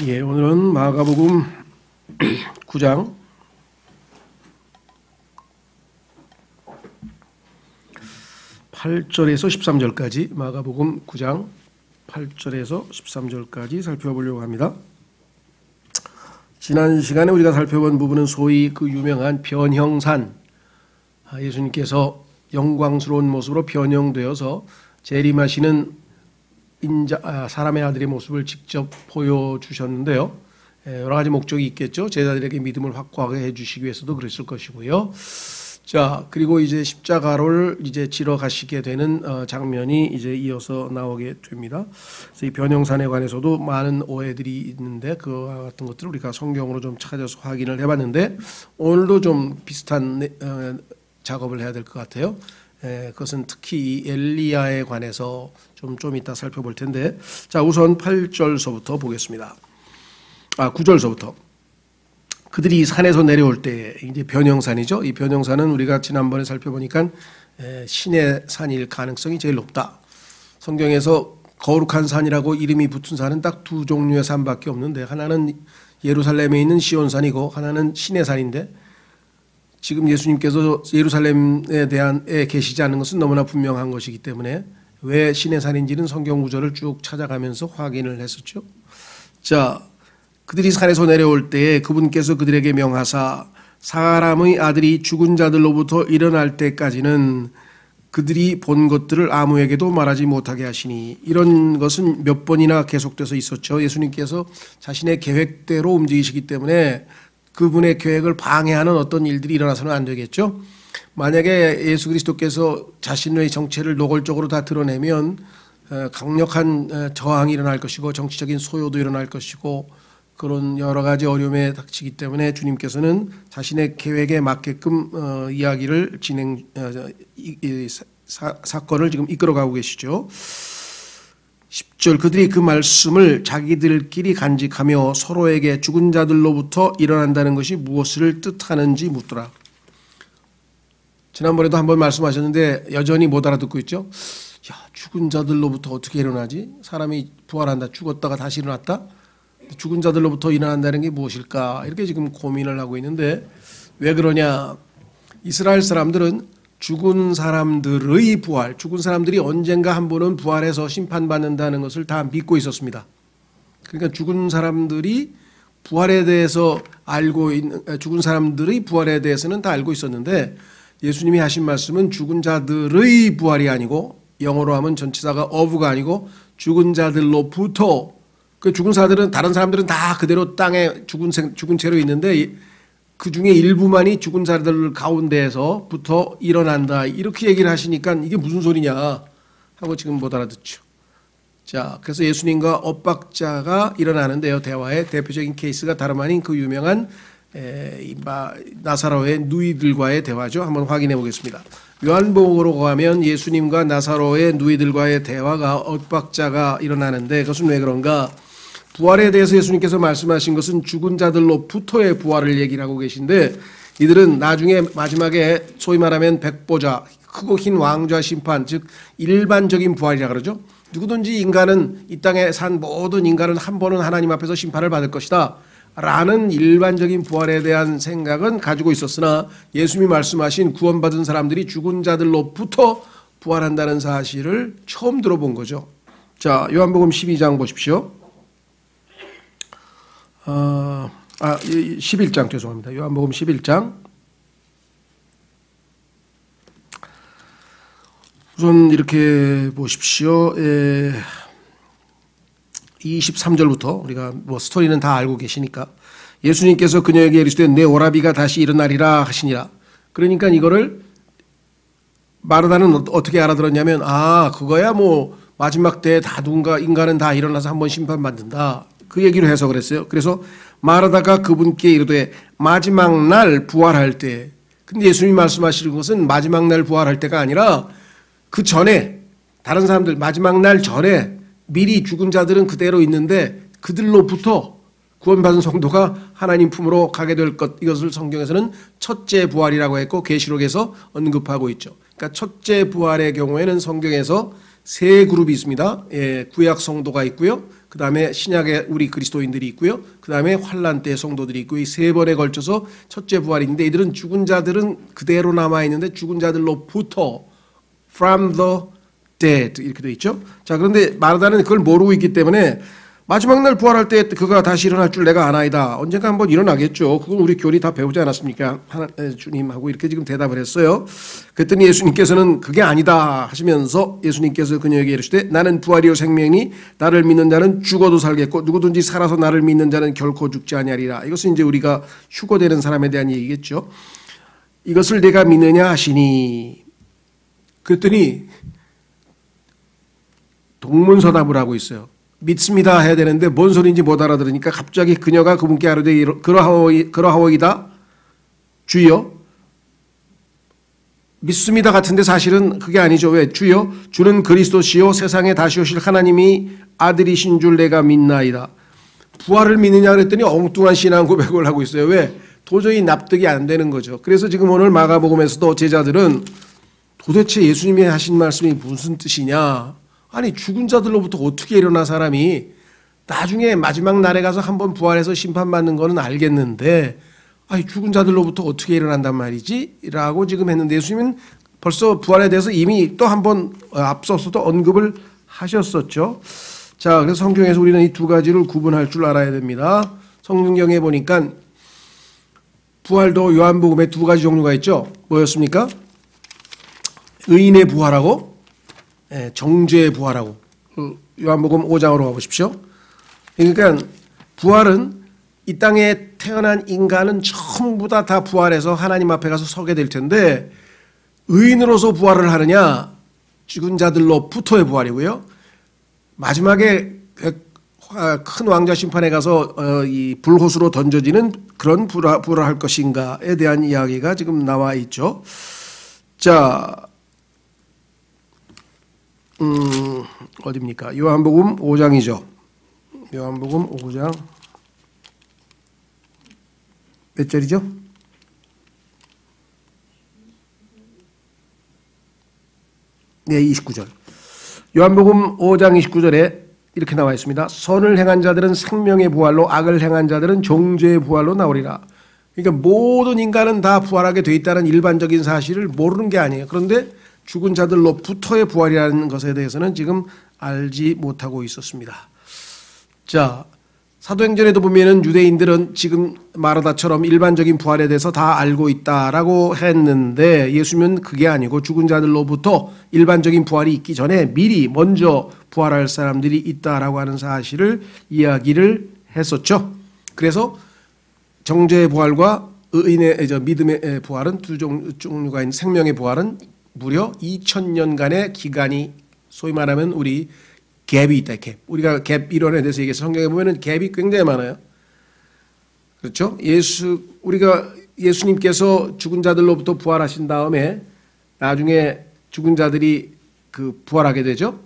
예, 오늘은 마가복음 9장 8절에서 13절까지 마가복음 9장 8절에서 13절까지 살펴보려고 합니다. 지난 시간에 우리가 살펴본 부분은 소위 그 유명한 변형산, 예수님께서 영광스러운 모습으로 변형되어서 재림하시는 사람의 아들의 모습을 직접 보여주셨는데요. 여러 가지 목적이 있겠죠. 제자들에게 믿음을 확고하게 해주시기 위해서도 그랬을 것이고요. 자, 그리고 이제 십자가를 이제 지러 가시게 되는 장면이 이제 이어서 나오게 됩니다. 그래서 이 변형산에 관해서도 많은 오해들이 있는데 그와 같은 것들을 우리가 성경으로 좀 찾아서 확인을 해봤는데 오늘도 좀 비슷한 작업을 해야 될 것 같아요. 그것은 특히 이 엘리야에 관해서 좀 이따 살펴볼 텐데, 자, 우선 8절서부터 보겠습니다. 9절서부터. 그들이 산에서 내려올 때, 이제 변형산이죠. 이 변형산은 우리가 지난번에 살펴보니까 신의 산일 가능성이 제일 높다. 성경에서 거룩한 산이라고 이름이 붙은 산은 딱 두 종류의 산밖에 없는데, 하나는 예루살렘에 있는 시온산이고 하나는 신의 산인데, 지금 예수님께서 예루살렘에 대한 계시지 않는 것은 너무나 분명한 것이기 때문에 왜 신의 산인지는 성경 구절을 쭉 찾아가면서 확인을 했었죠. 자, 그들이 산에서 내려올 때에 그분께서 그들에게 명하사 사람의 아들이 죽은 자들로부터 일어날 때까지는 그들이 본 것들을 아무에게도 말하지 못하게 하시니, 이런 것은 몇 번이나 계속돼서 있었죠. 예수님께서 자신의 계획대로 움직이시기 때문에 그분의 계획을 방해하는 어떤 일들이 일어나서는 안 되겠죠. 만약에 예수 그리스도께서 자신의 정체를 노골적으로 다 드러내면 강력한 저항이 일어날 것이고 정치적인 소요도 일어날 것이고 그런 여러 가지 어려움에 닥치기 때문에 주님께서는 자신의 계획에 맞게끔 이야기를 사건을 지금 이끌어가고 계시죠. 10절, 그들이 그 말씀을 자기들끼리 간직하며 서로에게 죽은 자들로부터 일어난다는 것이 무엇을 뜻하는지 묻더라. 지난번에도 한번 말씀하셨는데 여전히 못 알아듣고 있죠. 야, 죽은 자들로부터 어떻게 일어나지? 사람이 부활한다, 죽었다가 다시 일어났다? 죽은 자들로부터 일어난다는 게 무엇일까? 이렇게 지금 고민을 하고 있는데, 왜 그러냐? 이스라엘 사람들은 죽은 사람들의 부활, 죽은 사람들이 언젠가 한 번은 부활해서 심판받는다는 것을 다 믿고 있었습니다. 그러니까 죽은 사람들이 부활에 대해서 죽은 사람들의 부활에 대해서는 다 알고 있었는데, 예수님이 하신 말씀은 죽은 자들의 부활이 아니고, 영어로 하면 전치사가 of가 아니고 죽은 자들로부터, 그 죽은 사람들은, 다른 사람들은 다 그대로 땅에 죽은 채로 있는데 그 중에 일부만이 죽은 자들 가운데에서부터 일어난다, 이렇게 얘기를 하시니까 이게 무슨 소리냐 하고 지금 못 알아듣죠. 자, 그래서 예수님과 엇박자가 일어나는데요. 대화의 대표적인 케이스가 다름 아닌 그 유명한 나사로의 누이들과의 대화죠. 한번 확인해 보겠습니다. 요한복음으로 가면 예수님과 나사로의 누이들과의 대화가 엇박자가 일어나는데, 그것은 왜 그런가? 부활에 대해서 예수님께서 말씀하신 것은 죽은 자들로부터의 부활을 얘기를 하고 계신데, 이들은 나중에 마지막에 소위 말하면 백보자, 크고 흰 왕좌 심판, 즉 일반적인 부활이라 그러죠. 누구든지 인간은, 이 땅에 산 모든 인간은 한 번은 하나님 앞에서 심판을 받을 것이다 라는 일반적인 부활에 대한 생각은 가지고 있었으나, 예수님이 말씀하신 구원받은 사람들이 죽은 자들로부터 부활한다는 사실을 처음 들어본 거죠. 자, 요한복음 12장 보십시오. 11장 죄송합니다. 요한복음 11장. 우선 이렇게 보십시오. 23절부터 우리가 스토리는 다 알고 계시니까, 예수님께서 그녀에게 이르시되 내 오라비가 다시 일어나리라 하시니라. 그러니까 이거를 마르다는 어떻게 알아들었냐면, 그거야 뭐 마지막 때에 다 누군가 인간은 다 일어나서 한번 심판받는다, 그 얘기로 해석을 했어요. 그래서 마르다가 그분께 이르되 마지막 날 부활할 때, 근데 예수님이 말씀하시는 것은 마지막 날 부활할 때가 아니라 그 전에, 다른 사람들 마지막 날 전에 미리 죽은 자들은 그대로 있는데 그들로부터 구원받은 성도가 하나님 품으로 가게 될 것, 이것을 성경에서는 첫째 부활이라고 했고 계시록에서 언급하고 있죠. 그러니까 첫째 부활의 경우에는 성경에서 세 그룹이 있습니다. 구약 성도가 있고요, 그 다음에 신약의 우리 그리스도인들이 있고요. 그 다음에 환란 때 성도들이 있고 이 세 번에 걸쳐서 첫째 부활인데 이들은 죽은 자들은 그대로 남아있는데 죽은 자들로부터 from the dead 이렇게 되어 있죠. 자, 그런데 마르다는 그걸 모르고 있기 때문에 마지막 날 부활할 때 그가 다시 일어날 줄 내가 아나이다. 언젠가 한번 일어나겠죠. 그건 우리 교리 다 배우지 않았습니까? 주님하고 이렇게 지금 대답을 했어요. 그랬더니 예수님께서는 그게 아니다 하시면서 예수님께서 그녀에게 이르시되 나는 부활이요 생명이니 나를 믿는 자는 죽어도 살겠고 누구든지 살아서 나를 믿는 자는 결코 죽지 아니하리라. 이것은 이제 우리가 휴거되는 사람에 대한 얘기겠죠. 이것을 내가 믿느냐 하시니 그랬더니 동문서답을 하고 있어요. 믿습니다 해야 되는데 뭔 소리인지 못 알아들으니까 갑자기 그녀가 그분께 아뢰되 그러하오이다 주여. 믿습니다 같은데 사실은 그게 아니죠. 왜? 주여 주는 그리스도시요 세상에 다시 오실 하나님이 아들이신 줄 내가 믿나이다. 부활을 믿느냐 그랬더니 엉뚱한 신앙 고백을 하고 있어요. 왜? 도저히 납득이 안 되는 거죠. 그래서 지금 오늘 마가복음에서도 제자들은 도대체 예수님이 하신 말씀이 무슨 뜻이냐, 아니 죽은 자들로부터 어떻게 일어나 사람이 나중에 마지막 날에 가서 한번 부활해서 심판받는 거는 알겠는데 아니 죽은 자들로부터 어떻게 일어난단 말이지? 라고 지금 했는데 예수님은 벌써 부활에 대해서 이미 또 한번 앞서서도 언급을 하셨었죠. 자, 그래서 성경에서 우리는 이 두 가지를 구분할 줄 알아야 됩니다. 성경에 보니까 부활도 요한복음에 두 가지 종류가 있죠. 뭐였습니까? 의인의 부활하고 정죄의 부활하고. 요한복음 5장으로 가보십시오. 그러니까 부활은 이 땅에 태어난 인간은 전부 다 부활해서 하나님 앞에 가서 서게 될 텐데 의인으로서 부활을 하느냐, 죽은 자들로부터의 부활이고요. 마지막에 큰 왕자 심판에 가서 이 불호수로 던져지는 그런 부활을 할 것인가에 대한 이야기가 지금 나와 있죠. 자, 어디입니까? 요한복음 5장이죠. 요한복음 5장 몇 절이죠? 네, 29절. 요한복음 5장 29절에 이렇게 나와 있습니다. 선을 행한 자들은 생명의 부활로, 악을 행한 자들은 정죄의 부활로 나오리라. 그러니까 모든 인간은 다 부활하게 돼 있다는 일반적인 사실을 모르는 게 아니에요. 그런데 죽은 자들로부터의 부활이라는 것에 대해서는 지금 알지 못하고 있었습니다. 자, 사도행전에도 보면은 유대인들은 지금 마르다처럼 일반적인 부활에 대해서 다 알고 있다라고 했는데 예수님은 그게 아니고 죽은 자들로부터 일반적인 부활이 있기 전에 미리 먼저 부활할 사람들이 있다라고 하는 사실을 이야기를 했었죠. 그래서 정죄의 부활과 의인의 믿음의 부활은 두 종류가 있는 생명의 부활은 무려 2000년간의 기간이 소위 말하면 우리 갭이 있다. 갭. 우리가 갭 이론에 대해서 얘기해서 성경에 보면은 갭이 굉장히 많아요. 그렇죠? 우리가 예수님께서 죽은 자들로부터 부활하신 다음에 나중에 죽은 자들이 부활하게 되죠.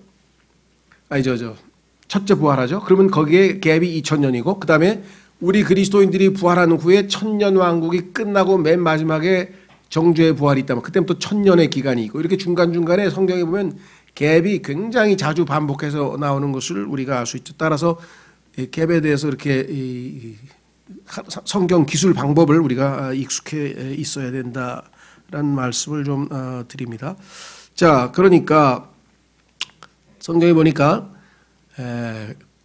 첫째 부활하죠. 그러면 거기에 갭이 2000년이고 그 다음에 우리 그리스도인들이 부활한 후에 천년 왕국이 끝나고 맨 마지막에 정죄의 부활이 있다면 그때부터 1000년의 기간이 있고 이렇게 중간중간에 성경에 보면 갭이 굉장히 자주 반복해서 나오는 것을 우리가 알 수 있죠. 따라서 갭에 대해서 이렇게 성경 기술 방법을 우리가 익숙해 있어야 된다라는 말씀을 좀 드립니다. 자, 그러니까 성경에 보니까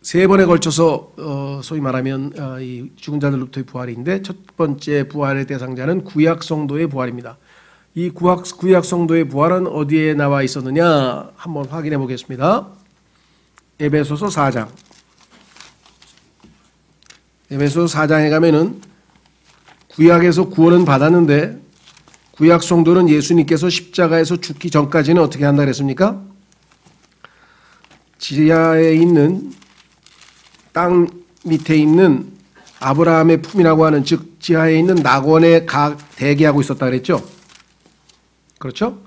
세 번에 걸쳐서 소위 말하면 이 죽은 자들로부터의 부활인데 첫 번째 부활의 대상자는 구약 성도의 부활입니다. 이 구약 성도의 부활은 어디에 나와 있었느냐 한번 확인해 보겠습니다. 에베소서 4장. 에베소서 4장에 가면은 구약에서 구원은 받았는데 구약 성도는 예수님께서 십자가에서 죽기 전까지는 어떻게 한다 그랬습니까? 지하에 있는 땅 밑에 있는 아브라함의 품이라고 하는 즉 지하에 있는 낙원에 대기하고 있었다 그랬죠. 그렇죠?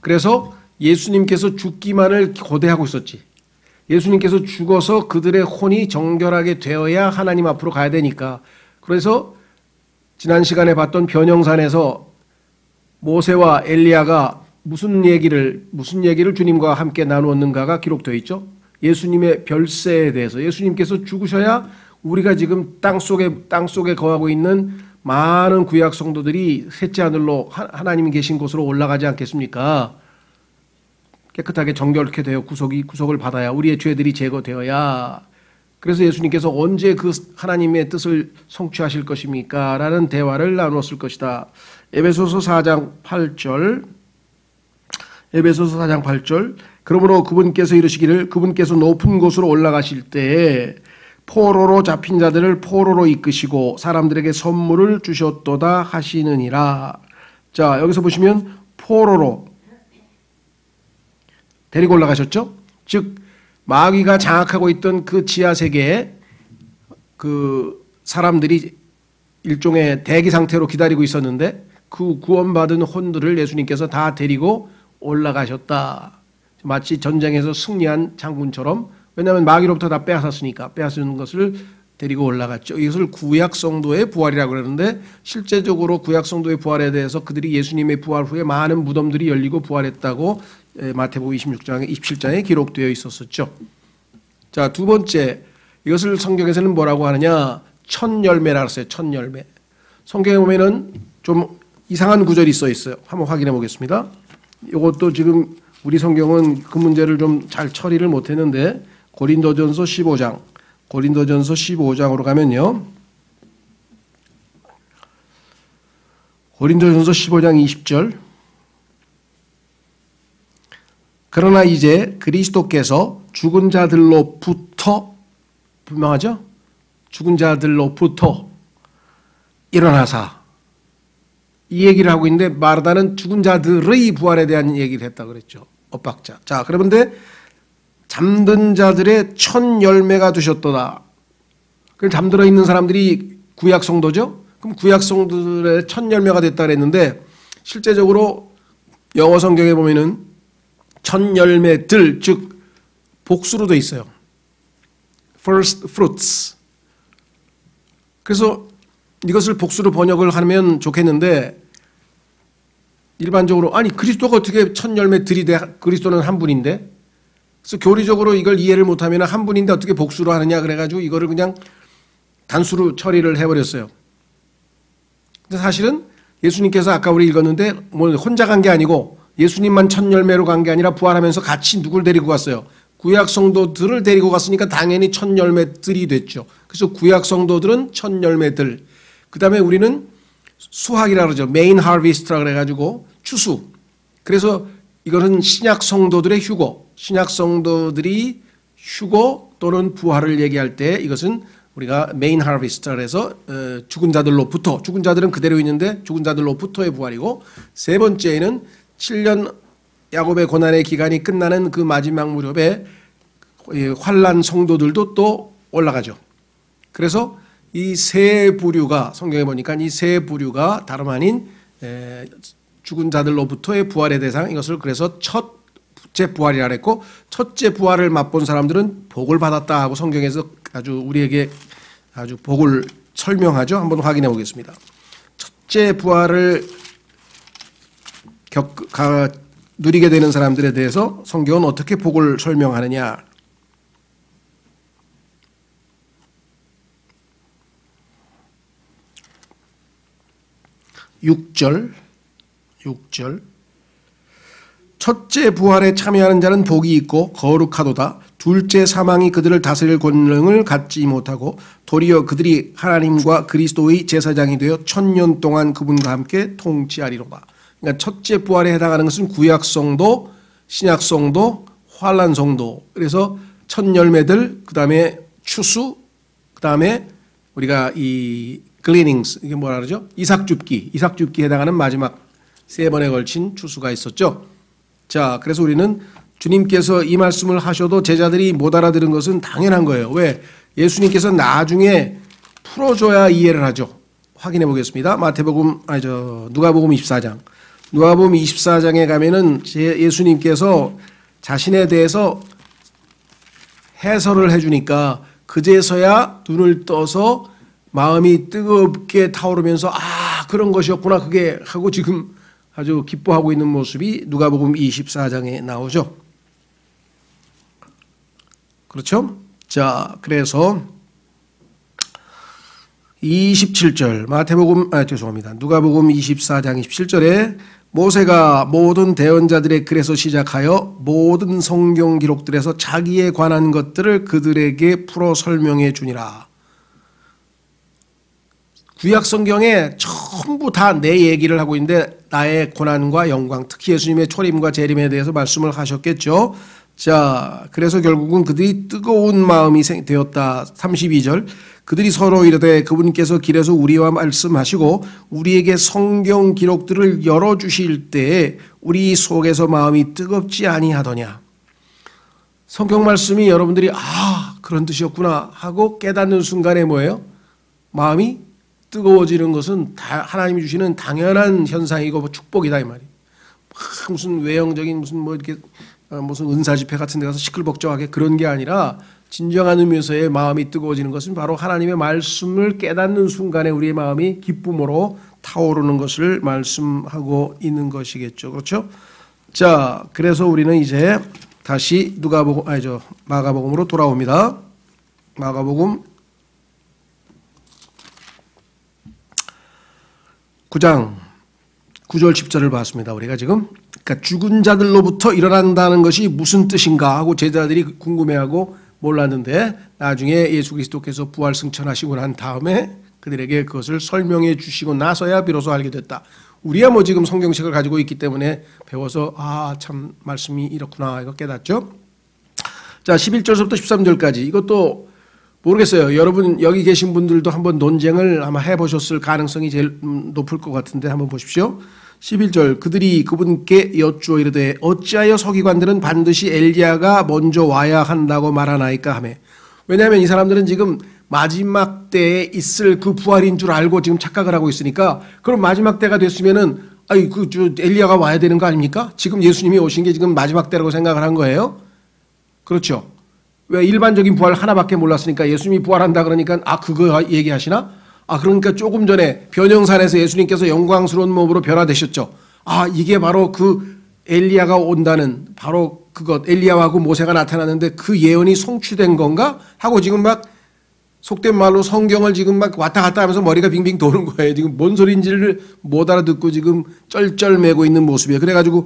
그래서 예수님께서 죽기만을 고대하고 있었지. 예수님께서 죽어서 그들의 혼이 정결하게 되어야 하나님 앞으로 가야 되니까. 그래서 지난 시간에 봤던 변형산에서 모세와 엘리야가 무슨 얘기를 주님과 함께 나누었는가가 기록되어 있죠. 예수님의 별세에 대해서 예수님께서 죽으셔야 우리가 지금 땅속에 거하고 있는 많은 구약 성도들이 셋째 하늘로 하나님이 계신 곳으로 올라가지 않겠습니까? 깨끗하게 정결케 되어 구속을 받아야 우리의 죄들이 제거되어야. 그래서 예수님께서 언제 그 하나님의 뜻을 성취하실 것입니까? 라는 대화를 나누었을 것이다. 에베소서 4장 8절. 에베소서 4장 8절. 그러므로 그분께서 이르시기를 그분께서 높은 곳으로 올라가실 때에 포로로 잡힌 자들을 포로로 이끄시고 사람들에게 선물을 주셨도다 하시느니라. 자, 여기서 보시면 포로로 데리고 올라가셨죠? 즉 마귀가 장악하고 있던 그 지하 세계에 그 사람들이 일종의 대기 상태로 기다리고 있었는데 그 구원받은 혼들을 예수님께서 다 데리고 올라가셨다. 마치 전쟁에서 승리한 장군처럼. 왜냐하면 마귀로부터 다 빼앗았으니까 빼앗은 것을 데리고 올라갔죠. 이것을 구약 성도의 부활이라고 그러는데 실제적으로 구약 성도의 부활에 대해서 그들이 예수님의 부활 후에 많은 무덤들이 열리고 부활했다고 마태복음 26장에 27장에 기록되어 있었었죠. 자, 두 번째, 이것을 성경에서는 뭐라고 하느냐? 첫 열매라고 했어요. 첫 열매. 성경에 보면은 좀 이상한 구절이 써 있어요. 한번 확인해 보겠습니다. 이것도 지금 우리 성경은 그 문제를 좀 잘 처리를 못했는데 고린도전서 15장으로 가면요. 고린도전서 15장 20절. 그러나 이제 그리스도께서 죽은 자들로부터, 분명하죠? 죽은 자들로부터 일어나사. 이 얘기를 하고 있는데 마르다는 죽은 자들의 부활에 대한 얘기를 했다고 그랬죠. 엇박자. 자, 그런데 잠든 자들의 첫 열매가 되셨도다. 그럼 잠들어 있는 사람들이 구약 성도죠? 그럼 구약 성도들의 첫 열매가 됐다 그랬는데 실제적으로 영어 성경에 보면은 첫 열매들, 즉 복수로 돼 있어요. First fruits. 그래서 이것을 복수로 번역을 하면 좋겠는데 일반적으로 아니 그리스도가 어떻게 첫 열매들이 돼? 그리스도는 한 분인데. 그래서 교리적으로 이걸 이해를 못하면 한 분인데 어떻게 복수로 하느냐 그래가지고 이거를 그냥 단수로 처리를 해버렸어요. 근데 사실은 예수님께서 아까 우리 읽었는데 뭐 혼자 간 게 아니고 예수님만 첫 열매로 간 게 아니라 부활하면서 같이 누굴 데리고 갔어요? 구약 성도들을 데리고 갔으니까 당연히 첫 열매들이 됐죠. 그래서 구약 성도들은 첫 열매들. 그 다음에 우리는 수확이라고 그러죠. 메인 하비스트라 그래가지고 추수. 그래서 이거는 신약 성도들의 휴고. 신약 성도들이 휴고 또는 부활을 얘기할 때 이것은 우리가 메인 하비스트라 해서 죽은 자들로부터, 죽은 자들은 그대로 있는데 죽은 자들로부터의 부활이고, 세 번째는 7년 야곱의 고난의 기간이 끝나는 그 마지막 무렵에 환난 성도들도 또 올라가죠. 그래서 이 세 부류가 성경에 보니까 이 세 부류가 다름 아닌 죽은 자들로부터의 부활의 대상, 이것을 그래서 첫째 부활이라 했고, 첫째 부활을 맛본 사람들은 복을 받았다 하고 성경에서 아주 우리에게 아주 복을 설명하죠. 한번 확인해 보겠습니다. 첫째 부활을 누리게 되는 사람들에 대해서 성경은 어떻게 복을 설명하느냐. 6절. 첫째 부활에 참여하는 자는 복이 있고 거룩하도다. 둘째 사망이 그들을 다스릴 권능을 갖지 못하고 도리어 그들이 하나님과 그리스도의 제사장이 되어 1000년 동안 그분과 함께 통치하리로다. 그러니까 첫째 부활에 해당하는 것은 구약성도, 신약성도, 환란성도. 그래서 첫 열매들, 그 다음에 추수, 그 다음에 우리가 이 gleanings, 이게 뭐라 그러죠? 이삭줍기에 해당하는 마지막 세 번에 걸친 추수가 있었죠. 자, 그래서 우리는 주님께서 이 말씀을 하셔도 제자들이 못 알아들은 것은 당연한 거예요. 왜? 예수님께서 나중에 풀어줘야 이해를 하죠. 확인해 보겠습니다. 누가복음 24장. 누가복음 24장에 가면은 예수님께서 자신에 대해서 해설을 해주니까 그제서야 눈을 떠서 마음이 뜨겁게 타오르면서 아, 그런 것이었구나 그게 하고 지금 아주 기뻐하고 있는 모습이 누가복음 24장에 나오죠. 그렇죠? 자, 그래서 27절 누가복음 24장 27절에 모세가 모든 대언자들의 글에서 시작하여 모든 성경 기록들에서 자기에 관한 것들을 그들에게 풀어 설명해 주니라. 구약 성경에 전부 다 내 얘기를 하고 있는데 나의 고난과 영광, 특히 예수님의 초림과 재림에 대해서 말씀을 하셨겠죠. 자, 그래서 결국은 그들이 뜨거운 마음이 되었다. 32절 그들이 서로 이르되 그분께서 길에서 우리와 말씀하시고 우리에게 성경 기록들을 열어주실 때에 우리 속에서 마음이 뜨겁지 아니하더냐. 성경 말씀이 여러분들이 그런 뜻이었구나 하고 깨닫는 순간에 뭐예요? 마음이 뜨거워지는 것은 하나님이 주시는 당연한 현상이고 축복이다 이 말이에요. 무슨 외형적인 무슨 은사 집회 같은 데 가서 시끌벅적하게 그런 게 아니라 진정한 의미에서의 마음이 뜨거워지는 것은 바로 하나님의 말씀을 깨닫는 순간에 우리의 마음이 기쁨으로 타오르는 것을 말씀하고 있는 것이겠죠. 그렇죠? 자, 그래서 우리는 이제 다시 마가복음으로 돌아옵니다. 마가복음 9장 9절 10절을 봤습니다. 우리가 지금 그러니까 죽은 자들로부터 일어난다는 것이 무슨 뜻인가 하고 제자들이 궁금해하고 몰랐는데 나중에 예수 그리스도께서 부활 승천하시고 난 다음에 그들에게 그것을 설명해 주시고 나서야 비로소 알게 됐다. 우리야 뭐 지금 성경책을 가지고 있기 때문에 배워서 참 말씀이 이렇구나 이거 깨닫죠. 자, 11절부터 13절까지 이것도 모르겠어요. 여러분 여기 계신 분들도 한번 논쟁을 아마 해보셨을 가능성이 제일 높을 것 같은데 한번 보십시오. 11절 그들이 그분께 여쭈어 이르되 어찌하여 서기관들은 반드시 엘리야가 먼저 와야 한다고 말하나이까 하매. 왜냐하면 이 사람들은 지금 마지막 때에 있을 그 부활인 줄 알고 지금 착각을 하고 있으니까 그럼 마지막 때가 됐으면은 엘리야가 와야 되는 거 아닙니까? 지금 예수님이 오신 게 지금 마지막 때라고 생각을 한 거예요. 그렇죠. 왜 일반적인 부활 하나밖에 몰랐으니까 예수님이 부활한다 그러니까 그거 얘기하시나? 그러니까 조금 전에 변형산에서 예수님께서 영광스러운 몸으로 변화되셨죠. 이게 바로 그 엘리야가 온다는 바로 그것 엘리야하고 모세가 나타났는데 그 예언이 성취된 건가? 하고 지금 막 속된 말로 성경을 지금 막 왔다 갔다 하면서 머리가 빙빙 도는 거예요. 지금 뭔 소리인지를 못 알아듣고 지금 쩔쩔매고 있는 모습이에요. 그래가지고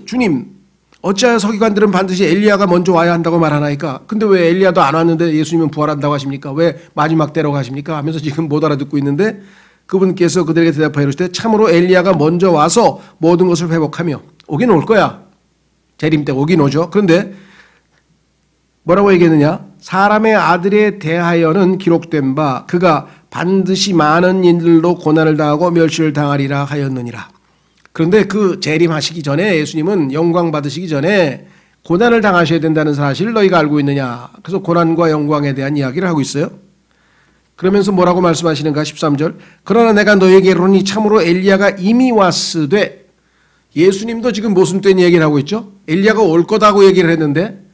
주님 어찌하여 서기관들은 반드시 엘리야가 먼저 와야 한다고 말하나이까? 근데 왜 엘리야도 안 왔는데 예수님은 부활한다고 하십니까? 왜 마지막 때라고 하십니까? 하면서 지금 못 알아듣고 있는데 그분께서 그들에게 대답하여 이르시되 참으로 엘리야가 먼저 와서 모든 것을 회복하며 오긴 올 거야. 재림 때 오긴 오죠. 그런데 뭐라고 얘기했느냐? 사람의 아들에 대하여는 기록된 바 그가 반드시 많은 일들로 고난을 당하고 멸시를 당하리라 하였느니라. 그런데 그 재림하시기 전에 예수님은 영광 받으시기 전에 고난을 당하셔야 된다는 사실을 너희가 알고 있느냐. 그래서 고난과 영광에 대한 이야기를 하고 있어요. 그러면서 뭐라고 말씀하시는가 13절 그러나 내가 너희에게 이르노니 참으로 엘리야가 이미 왔으되 예수님도 지금 모순된 얘기를 하고 있죠. 엘리야가 올 거다고 얘기를 했는데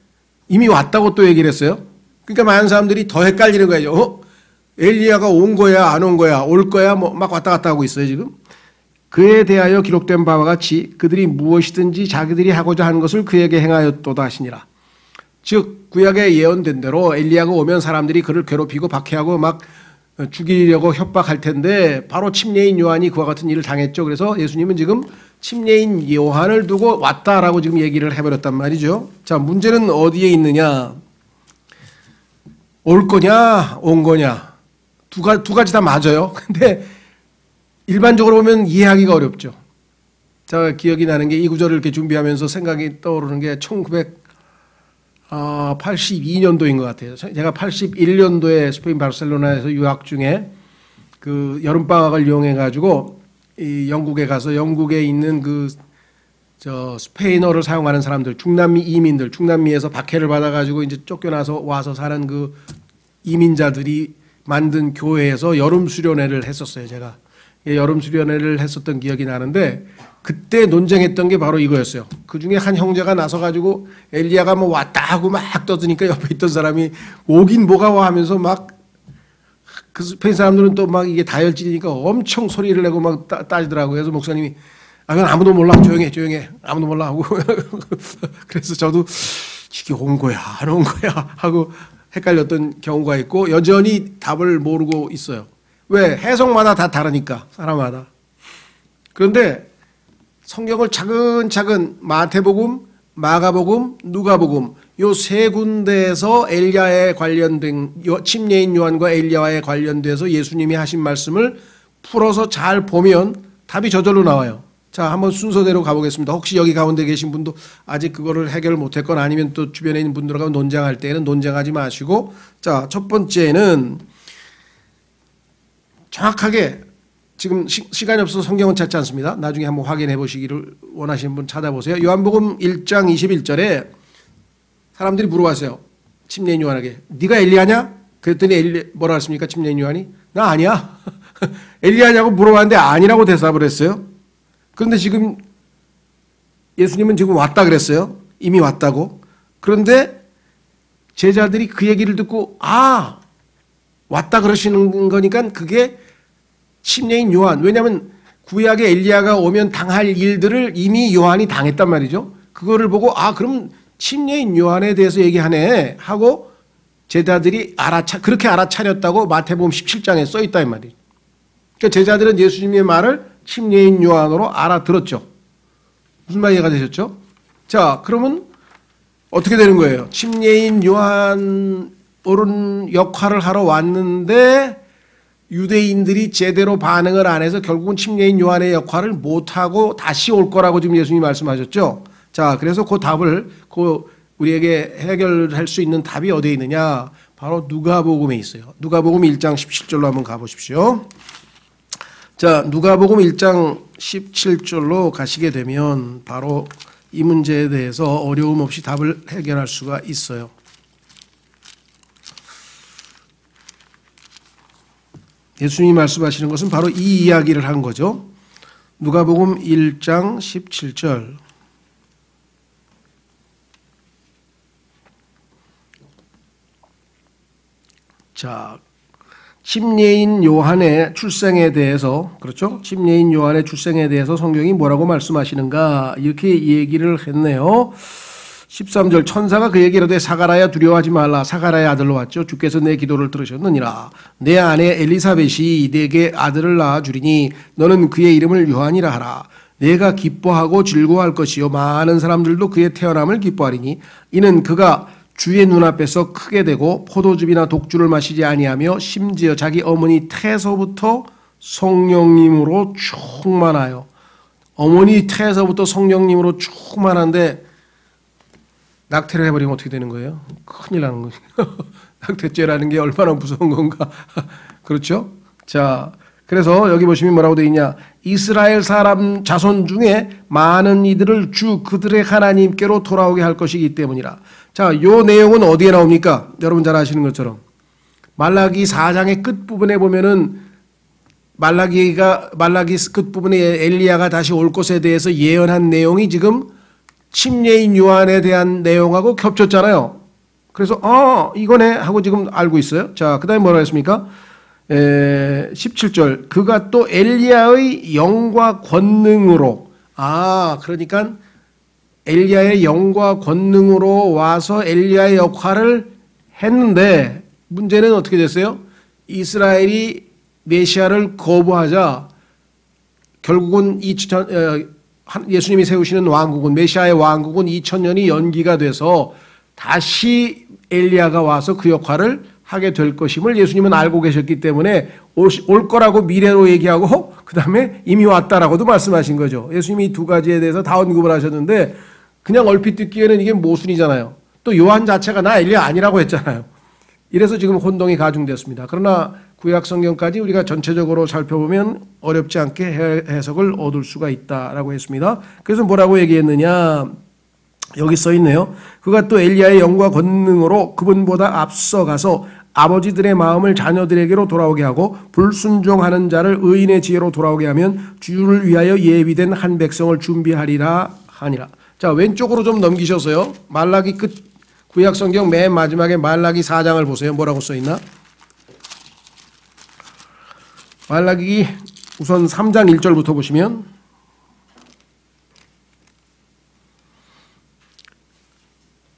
이미 왔다고 또 얘기를 했어요. 그러니까 많은 사람들이 더 헷갈리는 거예요. 엘리야가 온 거야 안 온 거야 올 거야 막 왔다 갔다 하고 있어요 지금. 그에 대하여 기록된 바와 같이 그들이 무엇이든지 자기들이 하고자 하는 것을 그에게 행하였도다 하시니라. 즉 구약에 예언된 대로 엘리야가 오면 사람들이 그를 괴롭히고 박해하고 막 죽이려고 협박할 텐데 바로 침례인 요한이 그와 같은 일을 당했죠. 그래서 예수님은 지금 침례인 요한을 두고 왔다라고 지금 얘기를 해버렸단 말이죠. 자, 문제는 어디에 있느냐? 올 거냐 온 거냐 두 가지 다 맞아요. 근데 일반적으로 보면 이해하기가 어렵죠. 제가 기억이 나는 게 이 구절을 이렇게 준비하면서 생각이 떠오르는 게 1982년도인 것 같아요. 제가 81년도에 스페인 바르셀로나에서 유학 중에 그 여름방학을 이용해 가지고 이 영국에 가서 영국에 있는 스페인어를 사용하는 사람들, 중남미 이민들, 중남미에서 박해를 받아 가지고 이제 쫓겨나서 와서 사는 그 이민자들이 만든 교회에서 여름 수련회를 했었어요. 제가 여름 수련회를 했었던 기억이 나는데 그때 논쟁했던 게 바로 이거였어요. 그 중에 한 형제가 나서 가지고 엘리야가 뭐 왔다 하고 막 떠드니까 옆에 있던 사람이 오긴 뭐가 와 하면서 막 그 스페인 사람들은 또 막 이게 다혈질이니까 엄청 소리를 내고 막 따지더라고요. 그래서 목사님이 그건 아무도 몰라 조용해 아무도 몰라 하고 그래서 저도 이게 온 거야 안 온 거야 하고 헷갈렸던 경우가 있고 여전히 답을 모르고 있어요. 왜? 해석마다 다 다르니까 사람마다. 그런데 성경을 차근차근 마태복음, 마가복음, 누가복음 요 세 군데에서 엘리야에 관련된 침례인 요한과 엘리야에 관련돼서 예수님이 하신 말씀을 풀어서 잘 보면 답이 저절로 나와요. 자, 한번 순서대로 가보겠습니다. 혹시 여기 가운데 계신 분도 아직 그거를 해결 못했거나 아니면 또 주변에 있는 분들하고 논쟁할 때에는 논쟁하지 마시고, 자, 첫 번째는 정확하게 지금 시간이 없어서 성경은 찾지 않습니다. 나중에 한번 확인해 보시기를 원하시는 분 찾아보세요. 요한복음 1장 21절에 사람들이 물어봤어요. 침례인 요한에게 네가 엘리야냐? 그랬더니 뭐라 했습니까? 침례인 요한이 나 아니야. 엘리야냐고 물어봤는데 아니라고 대답을 했어요. 그런데 지금 예수님은 지금 왔다 그랬어요. 이미 왔다고. 그런데 제자들이 그 얘기를 듣고 아 왔다 그러시는 거니까 그게 침례인 요한. 왜냐하면 구약의 엘리야가 오면 당할 일들을 이미 요한이 당했단 말이죠. 그거를 보고 아 그럼 침례인 요한에 대해서 얘기하네 하고 제자들이 그렇게 알아차렸다고 마태복음 17장에 써있다 이 말이에요. 그러니까 제자들은 예수님의 말을 침례인 요한으로 알아들었죠. 무슨 말 이해가 되셨죠? 자, 그러면 어떻게 되는 거예요? 침례인 요한 옳은 역할을 하러 왔는데 유대인들이 제대로 반응을 안 해서 결국은 침례인 요한의 역할을 못하고 다시 올 거라고 지금 예수님이 말씀하셨죠. 자, 그래서 그 답을 우리에게 해결할 수 있는 답이 어디에 있느냐? 바로 누가복음에 있어요. 누가복음 1장 17절로 한번 가보십시오. 자, 누가복음 1장 17절로 가시게 되면 바로 이 문제에 대해서 어려움 없이 답을 해결할 수가 있어요. 예수님이 말씀하시는 것은 바로 이 이야기를 한 거죠. 누가복음 1장 17절. 자, 침례인 요한의 출생에 대해서, 그렇죠? 침례인 요한의 출생에 대해서 성경이 뭐라고 말씀하시는가 이렇게 얘기를 했네요. 13절 천사가 그에게 이르되 사가랴야 두려워하지 말라. 사가랴의 아들로 왔죠. 주께서 내 기도를 들으셨느니라. 내 아내 엘리사벳이 내게 아들을 낳아 주리니 너는 그의 이름을 요한이라 하라. 내가 기뻐하고 즐거워할 것이요 많은 사람들도 그의 태어남을 기뻐하리니 이는 그가 주의 눈앞에서 크게 되고 포도즙이나 독주를 마시지 아니하며 심지어 자기 어머니 태에서부터 성령님으로 충만하여. 어머니 태에서부터 성령님으로 충만한데 낙태를 해버리면 어떻게 되는 거예요? 큰일 나는 거예요. 낙태죄라는 게 얼마나 무서운 건가. 그렇죠? 자, 그래서 여기 보시면 뭐라고 되어 있냐. 이스라엘 사람 자손 중에 많은 이들을 주 그들의 하나님께로 돌아오게 할 것이기 때문이라. 자, 요 내용은 어디에 나옵니까? 여러분 잘 아시는 것처럼 말라기 4장의 끝부분에 보면은 말라기 끝부분에 엘리야가 다시 올 것에 대해서 예언한 내용이 지금 침례인 요한에 대한 내용하고 겹쳤잖아요. 그래서 이거네 하고 지금 알고 있어요. 자, 그 다음에 뭐라 했습니까? 17절 그가 또 엘리야의 영과 권능으로 그러니까 엘리야의 영과 권능으로 와서 엘리야의 역할을 했는데 문제는 어떻게 됐어요? 이스라엘이 메시아를 거부하자 결국은 예수님이 세우시는 왕국은 메시아의 왕국은 2000년이 연기가 돼서 다시 엘리야가 와서 그 역할을 하게 될 것임을 예수님은 알고 계셨기 때문에 올 거라고 미래로 얘기하고 그 다음에 이미 왔다라고도 말씀하신 거죠. 예수님이 두 가지에 대해서 다 언급을 하셨는데 그냥 얼핏 듣기에는 이게 모순이잖아요. 또 요한 자체가 나 엘리야 아니라고 했잖아요. 이래서 지금 혼동이 가중됐습니다. 그러나 구약 성경까지 우리가 전체적으로 살펴보면 어렵지 않게 해석을 얻을 수가 있다라고 했습니다. 그래서 뭐라고 얘기했느냐? 여기 써 있네요. 그가 또 엘리야의 영과 권능으로 그분보다 앞서가서 아버지들의 마음을 자녀들에게로 돌아오게 하고 불순종하는 자를 의인의 지혜로 돌아오게 하면 주를 위하여 예비된 한 백성을 준비하리라 하니라. 자, 왼쪽으로 좀 넘기셔서요. 말라기 끝 구약 성경 맨 마지막에 말라기 4장을 보세요. 뭐라고 써 있나? 말라기 우선 3장 1절부터 보시면,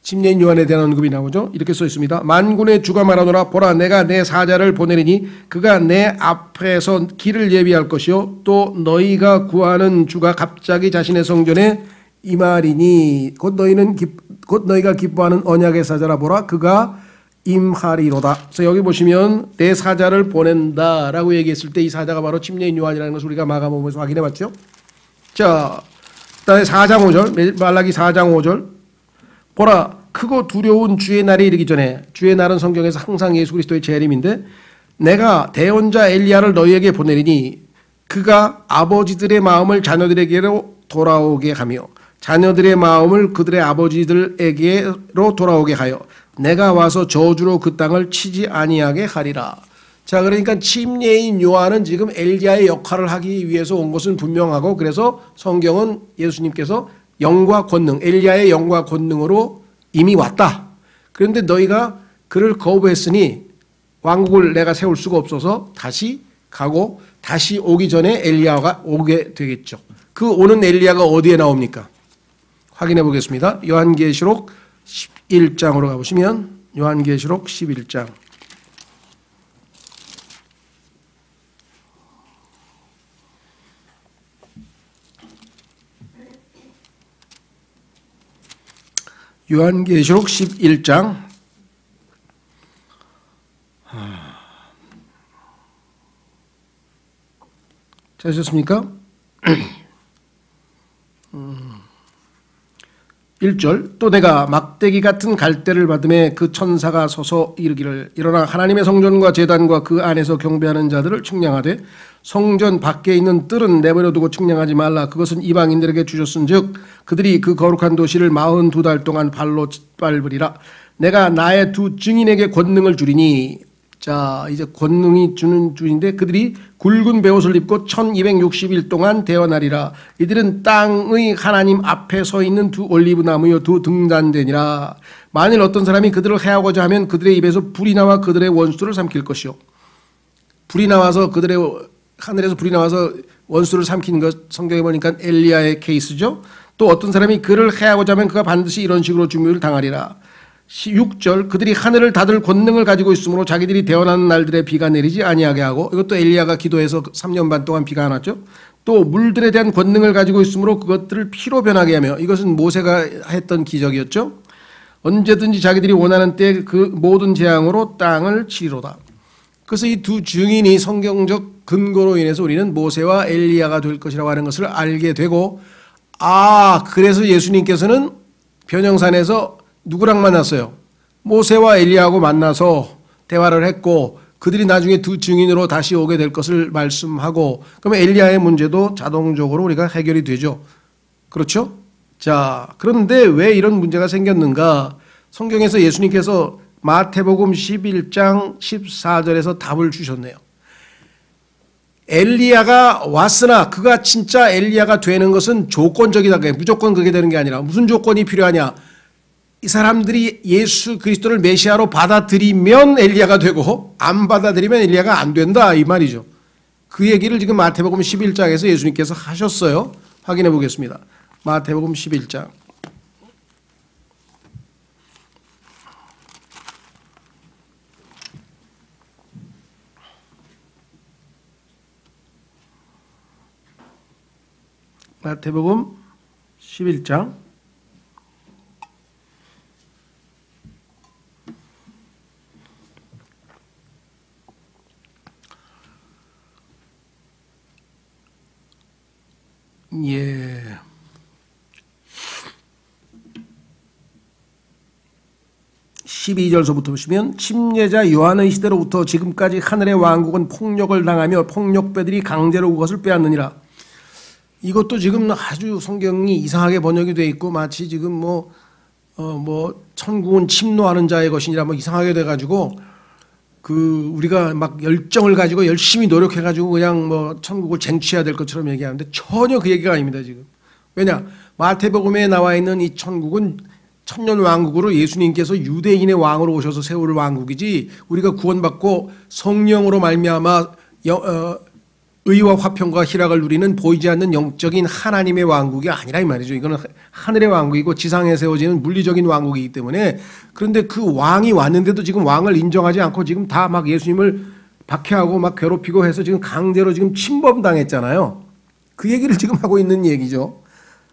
침례인 요한에 대한 언급이 나오죠. 이렇게 써 있습니다. 만군의 주가 말하노라 보라 내가 내 사자를 보내리니 그가 내 앞에서 길을 예비할 것이요 또 너희가 구하는 주가 갑자기 자신의 성전에 임하리니 곧 너희가 기뻐하는 언약의 사자라 보라 그가 임하리로다. 그래서 여기 보시면 내 사자를 보낸다라고 얘기했을 때 이 사자가 바로 침례인 요한이라는 것을 우리가 마가복음에서 확인해 봤죠. 자, 그다음에 4장 5절 말라기 4장 5절 보라 크고 두려운 주의 날이 이르기 전에 주의 날은 성경에서 항상 예수 그리스도의 재림인데 내가 대언자 엘리야를 너희에게 보내리니 그가 아버지들의 마음을 자녀들에게로 돌아오게 하며 자녀들의 마음을 그들의 아버지들에게로 돌아오게 하여 내가 와서 저주로 그 땅을 치지 아니하게 하리라. 자, 그러니까 침례인 요한은 지금 엘리야의 역할을 하기 위해서 온 것은 분명하고 그래서 성경은 예수님께서 영과 권능, 엘리야의 영과 권능으로 이미 왔다. 그런데 너희가 그를 거부했으니 왕국을 내가 세울 수가 없어서 다시 가고 다시 오기 전에 엘리야가 오게 되겠죠. 그 오는 엘리야가 어디에 나옵니까? 확인해 보겠습니다. 요한계시록 11장으로 가보시면 요한계시록 11장 요한계시록 11장 찾으셨습니까? 1절 또 내가 막대기 같은 갈대를 받음에 그 천사가 서서 이르기를 일어나 하나님의 성전과 제단과 그 안에서 경배하는 자들을 측량하되 성전 밖에 있는 뜰은 내버려두고 측량하지 말라. 그것은 이방인들에게 주셨은즉 그들이 그 거룩한 도시를 42달 동안 발로 짓밟으리라. 내가 나의 두 증인에게 권능을 주리니 자 이제 권능이 주는 주인데 그들이 굵은 베옷을 입고 1260일 동안 대언하리라. 이들은 땅의 하나님 앞에 서 있는 두 올리브 나무요 두 등잔대니라. 만일 어떤 사람이 그들을 해하고자 하면 그들의 입에서 불이 나와 그들의 원수를 삼킬 것이요. 불이 나와서 하늘에서 불이 나와서 원수를 삼키는 것 성경에 보니까 엘리야의 케이스죠. 또 어떤 사람이 그를 해하고자 하면 그가 반드시 이런 식으로 중멸을 당하리라. 6절 그들이 하늘을 닫을 권능을 가지고 있으므로 자기들이 대언하는 날들에 비가 내리지 아니하게 하고 이것도 엘리야가 기도해서 3년 반 동안 비가 안 왔죠. 또 물들에 대한 권능을 가지고 있으므로 그것들을 피로 변하게 하며 이것은 모세가 했던 기적이었죠. 언제든지 자기들이 원하는 때 그 모든 재앙으로 땅을 치리로다. 그래서 이 두 증인이 성경적 근거로 인해서 우리는 모세와 엘리야가 될 것이라고 하는 것을 알게 되고 그래서 예수님께서는 변형산에서 누구랑 만났어요? 모세와 엘리야하고 만나서 대화를 했고 그들이 나중에 두 증인으로 다시 오게 될 것을 말씀하고 그러면 엘리야의 문제도 자동적으로 우리가 해결이 되죠. 그렇죠? 자, 그런데 왜 이런 문제가 생겼는가? 성경에서 예수님께서 마태복음 11장 14절에서 답을 주셨네요. 엘리야가 왔으나 그가 진짜 엘리야가 되는 것은 조건적이다. 무조건 그렇게 되는 게 아니라 무슨 조건이 필요하냐? 이 사람들이 예수 그리스도를 메시아로 받아들이면 엘리야가 되고 안 받아들이면 엘리야가 안 된다 이 말이죠. 그 얘기를 지금 마태복음 11장에서 예수님께서 하셨어요. 확인해 보겠습니다. 마태복음 11장 마태복음 11장 예. 12절서부터 보시면 침례자 요한의 시대로부터 지금까지 하늘의 왕국은 폭력을 당하며 폭력배들이 강제로 그것을 빼앗느니라. 이것도 지금 아주 성경이 이상하게 번역이 되어 있고 마치 지금 천국은 침노하는 자의 것이니라 이상하게 돼가지고 우리가 막 열정을 가지고 열심히 노력해가지고 그냥 천국을 쟁취해야 될 것처럼 얘기하는데 전혀 그 얘기가 아닙니다, 지금. 왜냐? 마태복음에 나와 있는 이 천국은 천년 왕국으로 예수님께서 유대인의 왕으로 오셔서 세울 왕국이지 우리가 구원받고 성령으로 말미암아 의와 화평과 희락을 누리는 보이지 않는 영적인 하나님의 왕국이 아니라 이 말이죠. 이거는 하늘의 왕국이고 지상에 세워지는 물리적인 왕국이기 때문에, 그런데 그 왕이 왔는데도 지금 왕을 인정하지 않고 지금 다 막 예수님을 박해하고 막 괴롭히고 해서 지금 강제로 지금 침범당했잖아요. 그 얘기를 지금 하고 있는 얘기죠.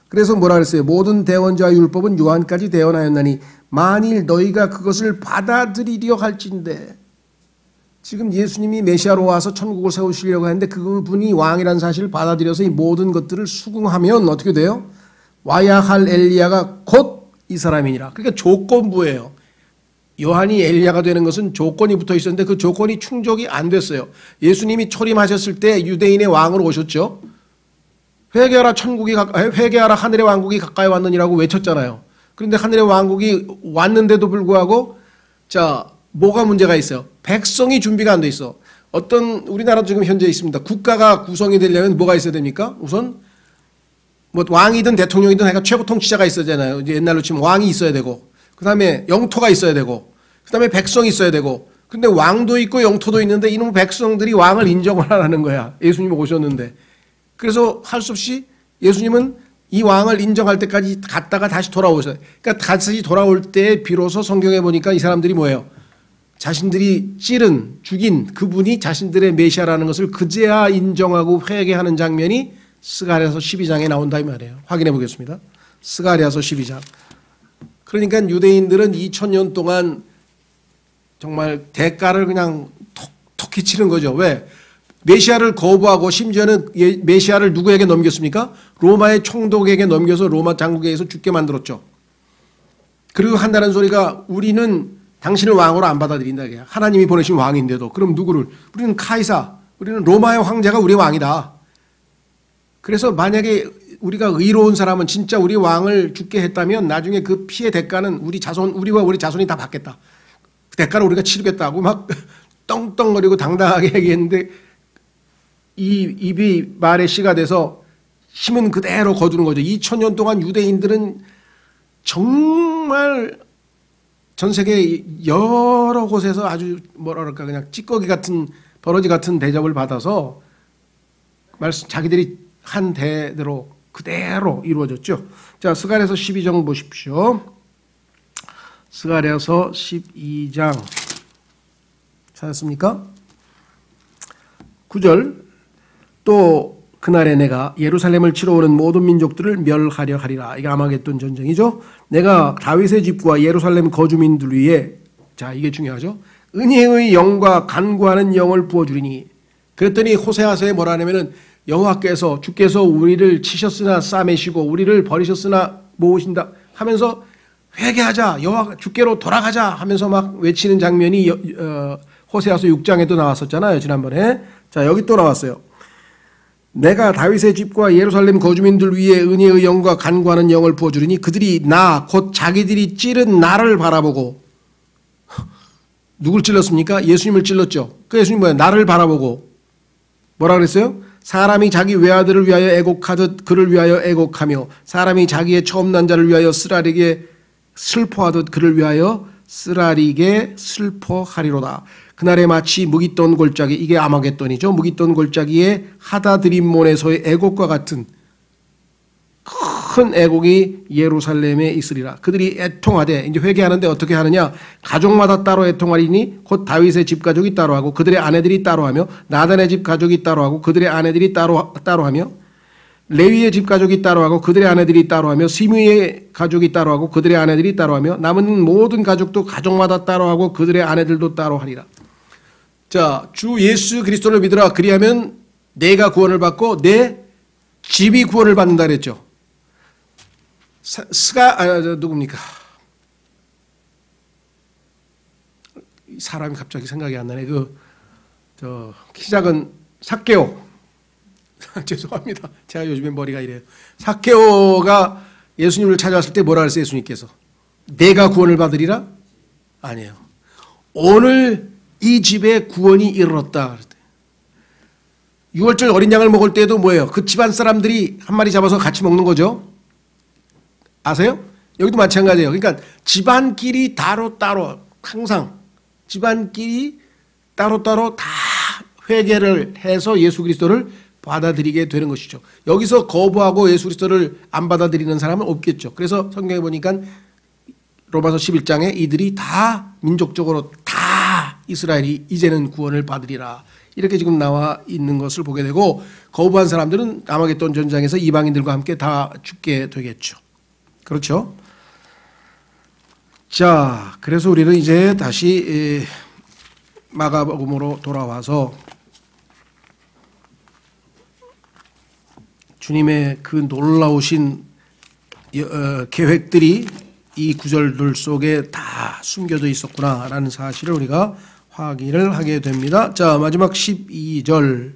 그래서 뭐라 그랬어요? 모든 대언자와 율법은 요한까지 대언하였나니 만일 너희가 그것을 받아들이려 할진대. 지금 예수님이 메시아로 와서 천국을 세우시려고 하는데 그분이 왕이라는 사실을 받아들여서 이 모든 것들을 수긍하면 어떻게 돼요? 와야 할 엘리야가 곧 이 사람이니라. 그러니까 조건부예요. 요한이 엘리야가 되는 것은 조건이 붙어 있었는데 그 조건이 충족이 안 됐어요. 예수님이 초림하셨을 때 유대인의 왕으로 오셨죠. 회개하라 회개하라 하늘의 왕국이 가까이 왔느니라고 외쳤잖아요. 그런데 하늘의 왕국이 왔는데도 불구하고 자, 뭐가 문제가 있어요? 백성이 준비가 안 돼 있어. 어떤 우리나라도 지금 현재 있습니다. 국가가 구성이 되려면 뭐가 있어야 됩니까? 우선 뭐 왕이든 대통령이든 하여간 최고 통치자가 있어야 되잖아요. 이제 옛날로 치면 왕이 있어야 되고, 그 다음에 영토가 있어야 되고, 그 다음에 백성이 있어야 되고. 근데 왕도 있고 영토도 있는데 이놈 백성들이 왕을 인정을 안 하는 거야. 예수님이 오셨는데. 그래서 할 수 없이 예수님은 이 왕을 인정할 때까지 갔다가 다시 돌아오셔요. 그러니까 다시 돌아올 때 비로소 성경에 보니까 이 사람들이 뭐예요? 자신들이 찌른 죽인 그분이 자신들의 메시아라는 것을 그제야 인정하고 회개하는 장면이 스가랴서 12장에 나온다 이 말이에요. 확인해 보겠습니다. 스가랴서 12장. 그러니까 유대인들은 2000년 동안 정말 대가를 그냥 톡톡히 치는 거죠. 왜? 메시아를 거부하고 심지어는 메시아를 누구에게 넘겼습니까? 로마의 총독에게 넘겨서 로마 장국에서 죽게 만들었죠. 그리고 한다는 소리가 우리는 당신을 왕으로 안 받아들인다. 하나님이 보내신 왕인데도. 그럼 누구를? 우리는 카이사, 우리는 로마의 황제가 우리의 왕이다. 그래서 만약에 우리가 의로운 사람은 진짜 우리 왕을 죽게 했다면 나중에 그 피의 대가는 우리 자손, 우리와 우리 자손이 다 받겠다. 그 대가를 우리가 치르겠다고 막 떵떵거리고 당당하게 얘기했는데 이 입이 말의 씨가 돼서 힘은 그대로 거두는 거죠. 2000년 동안 유대인들은 정말 전 세계 여러 곳에서 아주 뭐라 그럴까 그냥 찌꺼기 같은 버러지 같은 대접을 받아서 자기들이 한 대대로 그대로 이루어졌죠. 자, 스가랴서 12장 보십시오. 스가랴서 12장 찾았습니까? 9절. 또 그날에 내가 예루살렘을 치러 오는 모든 민족들을 멸하려 하리라. 이게 아마겟돈 전쟁이죠. 내가 다윗의 집과 예루살렘 거주민들 위에, 자 이게 중요하죠. 은혜의 영과 간구하는 영을 부어주리니. 그랬더니 호세아서에 뭐라 하냐면은 여호와께서 주께서 우리를 치셨으나 싸매시고 우리를 버리셨으나 모으신다 하면서 회개하자, 여호와 주께로 돌아가자 하면서 막 외치는 장면이 호세아서 6장에도 나왔었잖아요. 지난번에. 자 여기 또 나왔어요. 내가 다윗의 집과 예루살렘 거주민들 위에 은혜의 영과 간구하는 영을 부어주리니 그들이 나 곧 자기들이 찌른 나를 바라보고. 누굴 찔렀습니까? 예수님을 찔렀죠. 그 예수님 뭐야? 나를 바라보고 뭐라 그랬어요? 사람이 자기 외아들을 위하여 애곡하듯 그를 위하여 애곡하며 사람이 자기의 처음 난 자를 위하여 쓰라리게 슬퍼하듯 그를 위하여 쓰라리게 슬퍼하리로다. 그날에 마치 무깃돈 골짜기, 이게 아마겟돈이죠. 무깃돈 골짜기에 하다드림몬에서의 애곡과 같은 큰 애곡이 예루살렘에 있으리라. 그들이 애통하되, 이제 회개하는데 어떻게 하느냐? 가족마다 따로 애통하리니 곧 다윗의 집 가족이 따로 하고 그들의 아내들이 따로 하며 나단의 집 가족이 따로 하고 그들의 아내들이 따로 하며 레위의 집 가족이 따로 하고 그들의 아내들이 따로 하며 시므의 가족이 따로 하고 그들의 아내들이 따로 하며 남은 모든 가족도 가족마다 따로 하고 그들의 아내들도 따로 하리라. 자, 주 예수 그리스도를 믿으라. 그리하면 내가 구원을 받고 내 집이 구원을 받는다 그랬죠. 누굽니까? 사람이 갑자기 생각이 안 나네. 키 작은 삭개오. 죄송합니다. 제가 요즘에 머리가 이래요. 삭개오가 예수님을 찾아왔을 때 뭐라 그랬어요? 예수님께서 내가 구원을 받으리라? 아니에요. 오늘 이 집에 구원이 이르렀다. 6월절 어린 양을 먹을 때도 뭐예요? 그 집안 사람들이 한 마리 잡아서 같이 먹는 거죠. 아세요? 여기도 마찬가지예요. 그러니까 집안끼리 따로따로 항상 집안끼리 따로따로 다 회개를 해서 예수 그리스도를 받아들이게 되는 것이죠. 여기서 거부하고 예수 그리스도를 안 받아들이는 사람은 없겠죠. 그래서 성경에 보니까 로마서 11장에 이들이 다 민족적으로 다 이스라엘이 이제는 구원을 받으리라 이렇게 지금 나와 있는 것을 보게 되고, 거부한 사람들은 아마겟돈 전장에서 이방인들과 함께 다 죽게 되겠죠. 그렇죠? 자, 그래서 우리는 이제 다시 마가복음으로 돌아와서 주님의 그 놀라우신 계획들이 이 구절들 속에 다 숨겨져 있었구나라는 사실을 우리가 확인을 하게 됩니다. 자, 마지막 12절.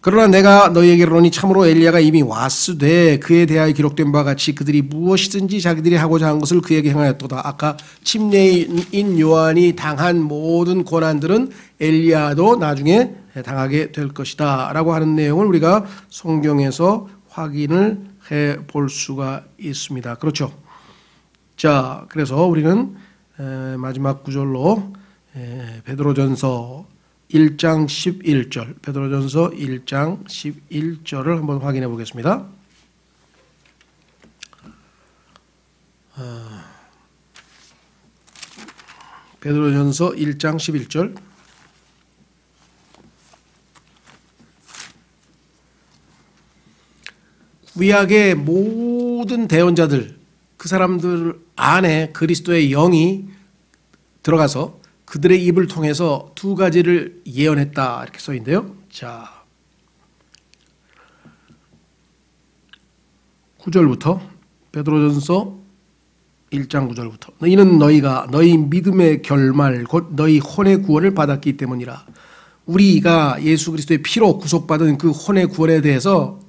그러나 내가 너희에게 이르노니 참으로 엘리야가 이미 왔으되 그에 대하여 기록된 바와 같이 그들이 무엇이든지 자기들이 하고자 한 것을 그에게 행하였도다. 아까 침례인 요한이 당한 모든 고난들은 엘리야도 나중에 당하게 될 것이다 라고 하는 내용을 우리가 성경에서 확인을 해 볼 수가 있습니다. 그렇죠? 자, 그래서 우리는 마지막 구절로 베드로전서 1장 11절, 베드로전서 1장 11절을 한번 확인해 보겠습니다. 베드로전서 1장 11절. 구약의 모든 대언자들, 그 사람들 안에 그리스도의 영이 들어가서 그들의 입을 통해서 두 가지를 예언했다 이렇게 써 있는데요. 자, 9절부터 베드로전서 1장 9절부터 이는 너희가 너희 믿음의 결말 곧 너희 혼의 구원을 받았기 때문이라. 우리가 예수 그리스도의 피로 구속받은 그 혼의 구원에 대해서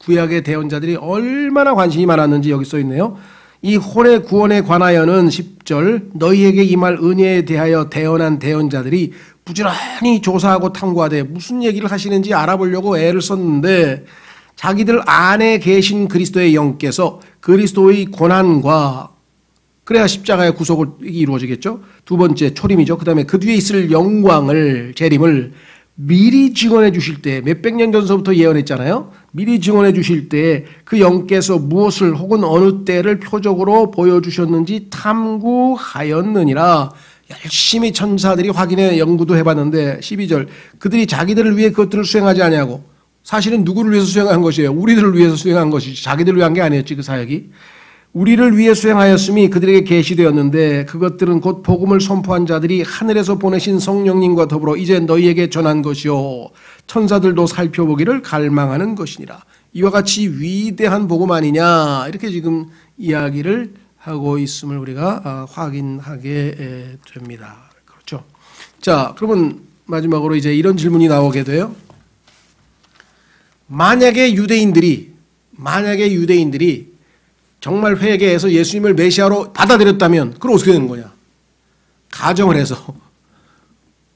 구약의 대언자들이 얼마나 관심이 많았는지 여기 써 있네요. 이 혼의 구원에 관하여는 10절 너희에게 임할 은혜에 대하여 대언한 대언자들이 부지런히 조사하고 탐구하되 무슨 얘기를 하시는지 알아보려고 애를 썼는데 자기들 안에 계신 그리스도의 영께서 그리스도의 고난과 그래야 십자가의 구속이 이루어지겠죠. 두 번째 초림이죠. 그 다음에 그 뒤에 있을 영광을 재림을 미리 증언해 주실 때 몇백 년 전서부터 예언했잖아요. 미리 증언해 주실 때 그 영께서 무엇을 혹은 어느 때를 표적으로 보여주셨는지 탐구하였느니라. 열심히 천사들이 확인해 연구도 해봤는데 12절 그들이 자기들을 위해 그것들을 수행하지 아니하고, 사실은 누구를 위해서 수행한 것이에요? 우리들을 위해서 수행한 것이지 자기들을 위한 게 아니었지. 그 사역이 우리를 위해 수행하였음이 그들에게 계시되었는데 그것들은 곧 복음을 선포한 자들이 하늘에서 보내신 성령님과 더불어 이제 너희에게 전한 것이요 천사들도 살펴보기를 갈망하는 것이니라. 이와 같이 위대한 복음 아니냐 이렇게 지금 이야기를 하고 있음을 우리가 확인하게 됩니다. 그렇죠? 자, 그러면 마지막으로 이제 이런 질문이 나오게 돼요. 만약에 유대인들이 정말 회개해서 예수님을 메시아로 받아들였다면 그럼 어떻게 되는 거냐? 가정을 해서.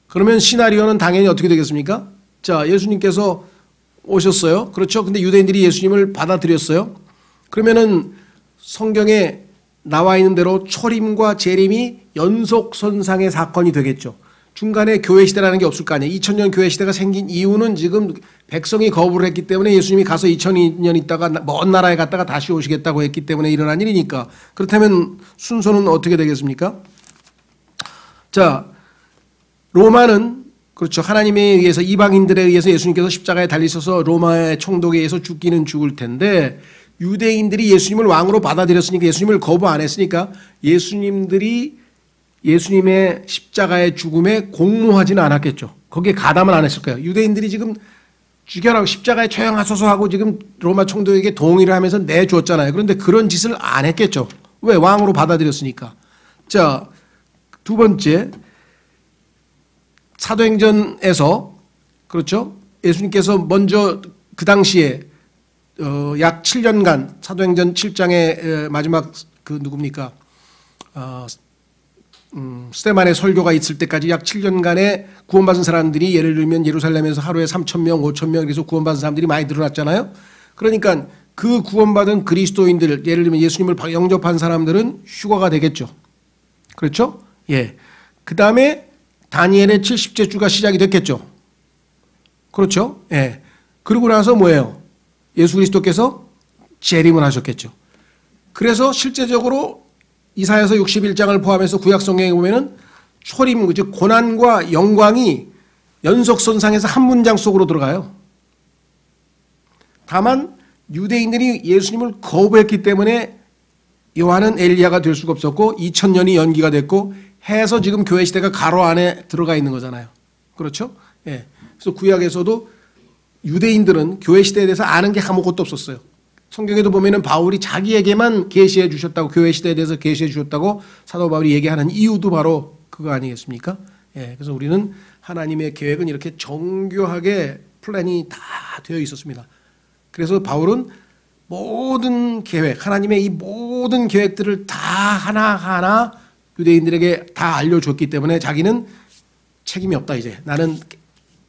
그러면 시나리오는 당연히 어떻게 되겠습니까? 자, 예수님께서 오셨어요. 그렇죠? 근데 유대인들이 예수님을 받아들였어요. 그러면은 성경에 나와 있는 대로 초림과 재림이 연속선상의 사건이 되겠죠. 중간에 교회 시대라는 게 없을 거 아니에요. 2000년 교회 시대가 생긴 이유는 지금 백성이 거부를 했기 때문에 예수님이 가서 2000년 있다가 먼 나라에 갔다가 다시 오시겠다고 했기 때문에 일어난 일이니까. 그렇다면 순서는 어떻게 되겠습니까? 자, 로마는 그렇죠. 하나님에 의해서 이방인들에 의해서 예수님께서 십자가에 달리셔서 로마의 총독에 의해서 죽기는 죽을 텐데 유대인들이 예수님을 왕으로 받아들였으니까 예수님을 거부 안 했으니까 예수님들이 예수님의 십자가의 죽음에 공모하지는 않았겠죠. 거기에 가담을 안 했을 거예요. 유대인들이 지금 죽여라고 십자가에 처형하소서 하고 지금 로마 총독에게 동의를 하면서 내줬잖아요. 그런데 그런 짓을 안 했겠죠. 왜? 왕으로 받아들였으니까. 자, 두 번째, 사도행전에서 그렇죠. 예수님께서 먼저 그 당시에 약 7년간 사도행전 7장의 마지막 그 누굽니까? 스데반의 설교가 있을 때까지 약 7년간의 구원받은 사람들이 예를 들면 예루살렘에서 하루에 3,000명, 5,000명 그래서 구원받은 사람들이 많이 늘어났잖아요. 그러니까 그 구원받은 그리스도인들, 예를 들면 예수님을 영접한 사람들은 휴거가 되겠죠. 그렇죠? 예. 그 다음에 다니엘의 70째 주가 시작이 됐겠죠. 그렇죠? 예. 그러고 나서 뭐예요? 예수 그리스도께서 재림을 하셨겠죠. 그래서 실제적으로 이사야서 61장을 포함해서 구약 성경에 보면은 초림, 즉 고난과 영광이 연속선상에서 한 문장 속으로 들어가요. 다만 유대인들이 예수님을 거부했기 때문에 요한은 엘리야가 될 수가 없었고 2000년이 연기가 됐고 해서 지금 교회 시대가 가로 안에 들어가 있는 거잖아요. 그렇죠? 예. 그래서 구약에서도 유대인들은 교회 시대에 대해서 아는 게 아무것도 없었어요. 성경에도 보면은 바울이 자기에게만 계시해 주셨다고, 교회 시대에 대해서 계시해 주셨다고 사도 바울이 얘기하는 이유도 바로 그거 아니겠습니까? 예. 그래서 우리는 하나님의 계획은 이렇게 정교하게 플랜이 다 되어 있었습니다. 그래서 바울은 모든 계획, 하나님의 이 모든 계획들을 다 하나하나 유대인들에게 다 알려줬기 때문에 자기는 책임이 없다. 이제 나는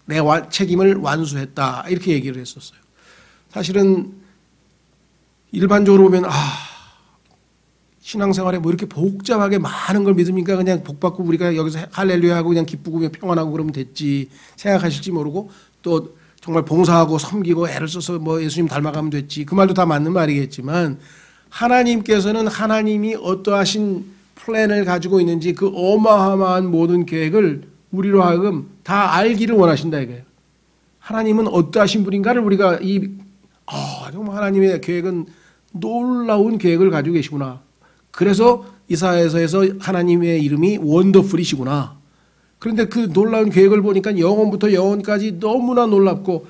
내 책임을 완수했다. 이렇게 얘기를 했었어요. 사실은 일반적으로 보면 신앙생활에 뭐 이렇게 복잡하게 많은 걸 믿으니까 그냥 복받고 우리가 여기서 할렐루야 하고 그냥 기쁘고 평안하고 그러면 됐지 생각하실지 모르고, 또 정말 봉사하고 섬기고 애를 써서 뭐 예수님 닮아가면 됐지, 그 말도 다 맞는 말이겠지만 하나님께서는 하나님이 어떠하신 플랜을 가지고 있는지 그 어마어마한 모든 계획을 우리로 하여금 다 알기를 원하신다 이거예요. 하나님은 어떠하신 분인가를 우리가 정말 하나님의 계획은 놀라운 계획을 가지고 계시구나. 그래서 이사야서에서 하나님의 이름이 원더풀이시구나. 그런데 그 놀라운 계획을 보니까 영원부터 영원까지 너무나 놀랍고,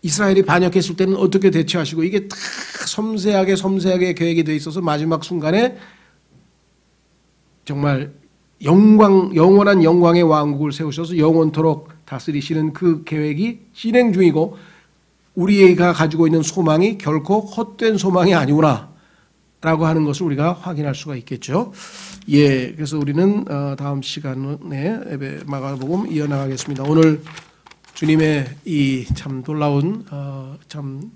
이스라엘이 반역했을 때는 어떻게 대처하시고, 이게 다 섬세하게 계획이 되어 있어서 마지막 순간에 정말 영원한 영광의 왕국을 세우셔서 영원토록 다스리시는 그 계획이 진행 중이고, 우리가 가지고 있는 소망이 결코 헛된 소망이 아니구나 라고 하는 것을 우리가 확인할 수가 있겠죠. 예, 그래서 우리는 다음 시간에 마가복음 이어나가겠습니다. 오늘 주님의 이 참 놀라운 참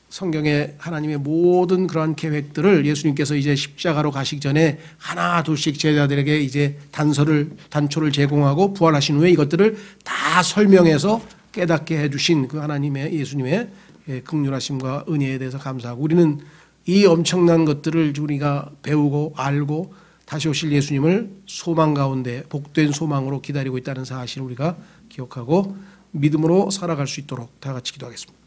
성경의 하나님의 모든 그러한 계획들을 예수님께서 이제 십자가로 가시기 전에 하나 둘씩 제자들에게 이제 단초를 제공하고 부활하신 후에 이것들을 다 설명해서 깨닫게 해주신 그 하나님의 예수님의 긍휼하심과 은혜에 대해서 감사하고, 우리는 이 엄청난 것들을 우리가 배우고 알고 다시 오실 예수님을 소망 가운데 복된 소망으로 기다리고 있다는 사실을 우리가 기억하고 믿음으로 살아갈 수 있도록 다 같이 기도하겠습니다.